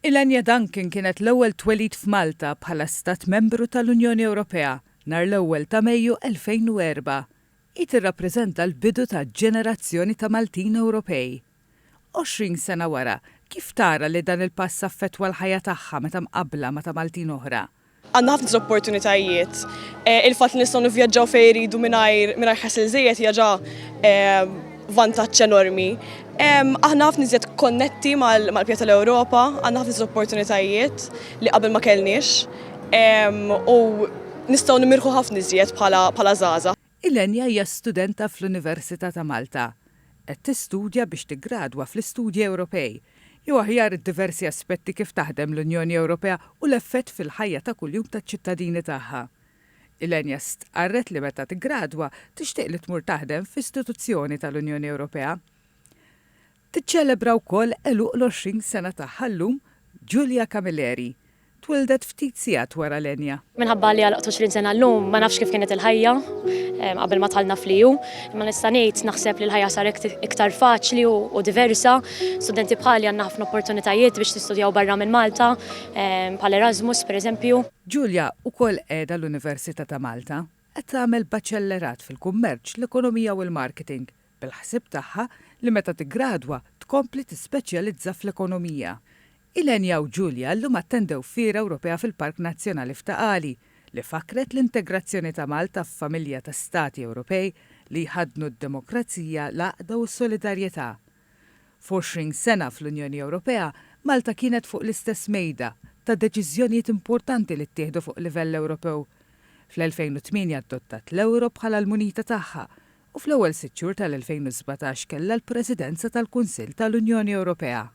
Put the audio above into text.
Ilenia Duncan kienet l-ewwel twelid f'Malta bħala stat membru tal-Unjoni Ewropea nhar l-ewwel ta' Mejju 2004. Hi tirrappreżenta l-bidu ta' ġenerazzjoni ta' Maltin Ewropej. 20 sena wara, kif tara li dan il-pass affettwa l-ħajja tagħha meta mqabbla ma' ta' Maltin oħra? Għandna ħafna opportunitajiet. Il-fatt li nistgħu nivvjaġġaw fejn iridu mingħajr ħassel żejjed hija vantaġġ enormi. Aħna ħafna iżjed konnetti mal-pjata tal-Ewropa, għandna ħafna iżjed opportunitajiet li qabel ma kellniex u nistgħu nimirħu ħafna iżjed bħala żgħażagħ. Ilenia hija studenta fl-Università ta' Malta. Qed tistudja biex tiggradwa fl-istudji Ewropej. Jew aħjar id-diversi aspetti kif taħdem l-Unjoni Ewropea u l-effett fil-ħajja ta' kuljum taċ-ċittadini tagħha. Ilenia stqarret li meta tiggradwa tixtieq li tmur taħdem f'istituzzjoni tal-Unjoni Ewropea. Tiċċelebra wkoll eluq l-20 sena tagħha llum Giulia Camilleri. Twildet ftit sigħat wara Lenja. Minħabba li għal 20 sena llum ma nafx kif kienet il-ħajja qabel ma tħallna f'liju. Imma nista' ngħid naħseb li l-ħajja saret iktar faċli u diversa. Studenti bħali għandna ħafna opportunitajiet biex nistudjaw barra minn Malta, bħal Erasmus pereżempju. Giulia wkoll qiegħda l-Università ta' Malta qed tagħmel baċellerat fil-kummerċ, l-ekonomija u l-marketing bil-ħsieb tagħha li meta tiggradwa tkompli tispeċjalizza fl-ekonomija. Ilenia u Giulia llum attendew Fiera Ewropea fil-Park Nazzjonali f'Taqali li fakret l-integrazzjoni ta' Malta f'familja ta' stati Ewropej li jħadnu d-demokrazija, l-għaqda u s-solidarjetà. F'20 sena fl-Unjoni Ewropea, Malta kienet fuq l-istess mejda ta' deċiżjonijiet importanti li ttieħdu fuq livell Ewropew. Fl-2008 adottat l-Ewro bħala l-munita tagħha u fl-ewwel 6 xhur tal-2017 kellha l-Presidenza tal-Kunsill tal-Unjoni Ewropea.